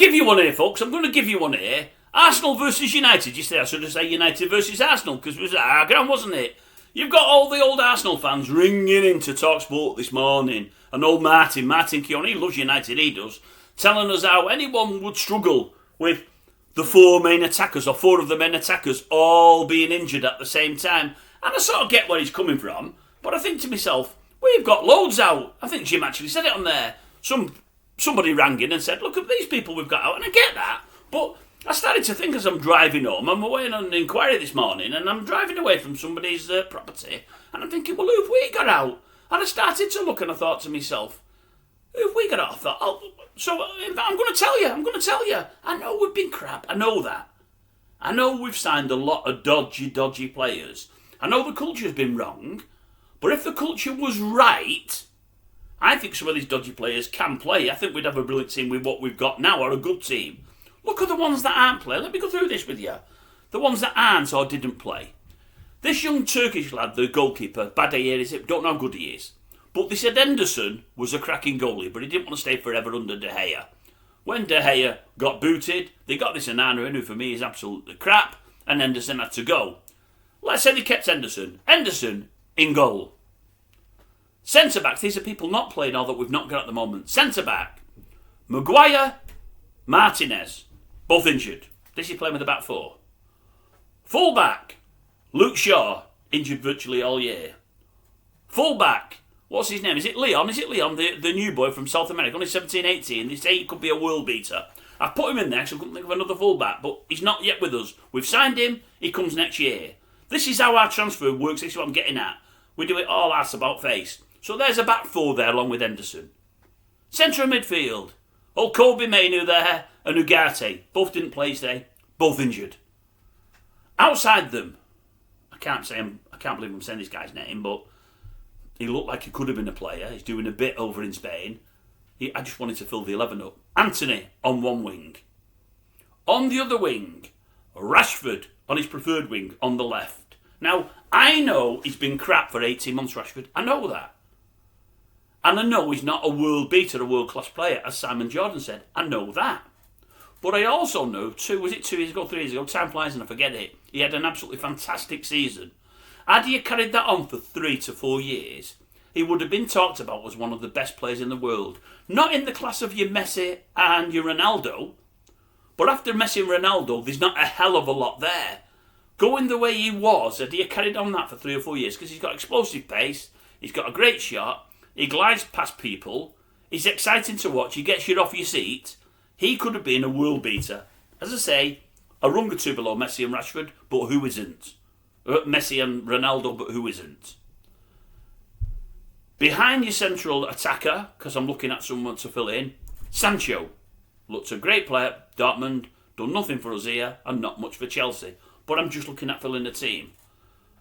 give you one here, folks. I'm going to give you one here. Arsenal versus United. You say I should have said United versus Arsenal because it was at our ground, wasn't it? You've got all the old Arsenal fans ringing into TalkSport this morning. And old Martin Keown, he loves United, he does, telling us how anyone would struggle with the four main attackers or four of the main attackers all being injured at the same time. And I sort of get where he's coming from, but I think to myself, we've got loads out. I think Jim actually said it on there. Somebody rang in and said, look at these people we've got out, and I get that. But I started to think as I'm driving home, I'm away on an inquiry this morning, and I'm driving away from somebody's property, and I'm thinking, well, who have we got out? And I started to look and I thought to myself, who have we got out? I thought, I'm going to tell you. I know we've been crap. I know that. I know we've signed a lot of dodgy players. I know the culture's been wrong. But if the culture was right, I think some of these dodgy players can play. I think we'd have a brilliant team with what we've got now, or a good team. Look at the ones that aren't playing. Let me go through this with you. The ones that aren't or didn't play. This young Turkish lad, the goalkeeper, Badayir, is it? Don't know how good he is. But they said Henderson was a cracking goalie, but he didn't want to stay forever under De Gea. When De Gea got booted, they got this Anana in, who for me is absolutely crap, and Henderson had to go. Let's say they kept Henderson. Henderson in goal. Centre-backs, these are people not playing or that we've not got at the moment. Centre-back, Maguire, Martinez, both injured. This is playing with the back four. Full-back, Luke Shaw, injured virtually all year. Full-back, what's his name? Is it Leon? The new boy from South America, only 17, 18. They say he could be a world beater. I've put him in there because I couldn't think of another full-back, but he's not yet with us. We've signed him, he comes next year. This is how our transfer works, this is what I'm getting at. We do it all ass about face. So there's a back four there along with Henderson. Centre of midfield, old Kobe Mainu there and Ugarte. Both didn't play today, both injured. Outside them, I can't believe I'm saying this guy's name, but he looked like he could have been a player. He's doing a bit over in Spain. I just wanted to fill the 11 up. Anthony on one wing. On the other wing, Rashford on his preferred wing on the left. Now, I know he's been crap for 18 months, Rashford. I know that. And I know he's not a world beater, a world-class player, as Simon Jordan said. I know that. But I also know, 2 years ago, 3 years ago, time flies and I forget it, he had an absolutely fantastic season. Had he carried that on for 3 to 4 years, he would have been talked about as one of the best players in the world. Not in the class of your Messi and your Ronaldo, but after Messi and Ronaldo, there's not a hell of a lot there. Going the way he was, had he carried on that for 3 or 4 years, because he's got explosive pace, he's got a great shot, he glides past people, he's exciting to watch, he gets you off your seat, he could have been a world beater. As I say, a rung or two below Messi and Rashford, but who isn't? Messi and Ronaldo, but who isn't? Behind your central attacker, because I'm looking at someone to fill in, Sancho. Looks a great player, Dortmund, done nothing for us here, and not much for Chelsea. But I'm just looking at filling the team.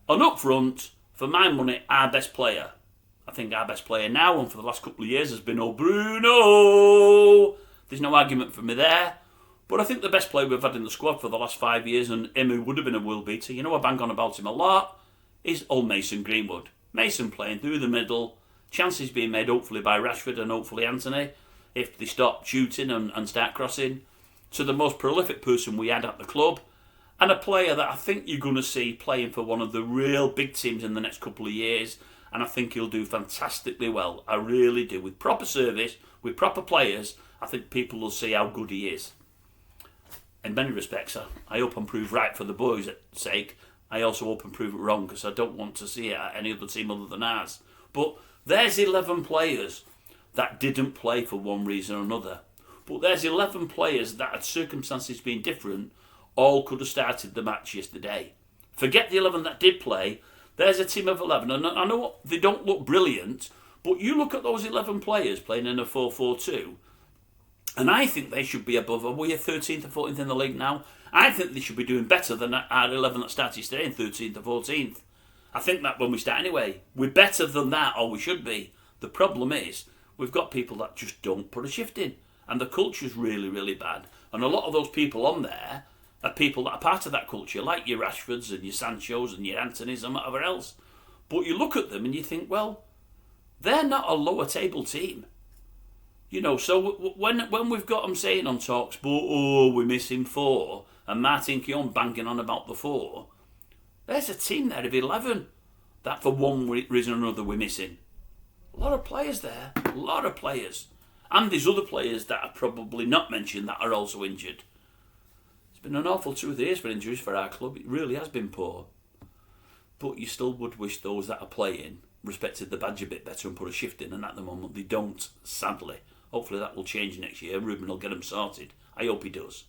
And up front, for my money, our best player. I think our best player now, and for the last couple of years, has been Bruno. There's no argument for me there. But I think the best player we've had in the squad for the last 5 years, and him who would have been a world beater, you know I bang on about him a lot, is old Mason Greenwood. Mason playing through the middle, chances being made hopefully by Rashford and hopefully Anthony, if they stop shooting and start crossing, to the most prolific person we had at the club, and a player that I think you're going to see playing for one of the real big teams in the next couple of years, and I think he'll do fantastically well. I really do. With proper service, with proper players, I think people will see how good he is. In many respects, I hope I'm proved right for the boys' sake. I also hope I'm proved wrong because I don't want to see it at any other team other than ours. But there's 11 players that didn't play for one reason or another. But there's 11 players that, had circumstances been different, all could have started the match yesterday. Forget the 11 that did play. There's a team of 11. And I know they don't look brilliant, but you look at those 11 players playing in a 4-4-2, and I think they should be above. Are we 13th or 14th in the league now? I think they should be doing better than our 11 that started today in 13th or 14th. I think that when we start anyway, we're better than that, or we should be. The problem is, we've got people that just don't put a shift in. And the culture's really, really bad. And a lot of those people on there are people that are part of that culture, like your Rashfords and your Sanchos and your Antonys and whatever else. But you look at them and you think, well, they're not a lower table team. You know, so when we've got them saying on talks, but oh, we're missing 4, and Martin Keown banging on about the 4, there's a team there of 11 that for one reason or another we're missing. A lot of players there, a lot of players. And there's other players that are probably not mentioned that are also injured. It's been an awful 2 years for injuries for our club. It really has been poor. But you still would wish those that are playing respected the badge a bit better and put a shift in, and at the moment they don't, sadly. Hopefully that will change next year. Ruben will get them sorted. I hope he does.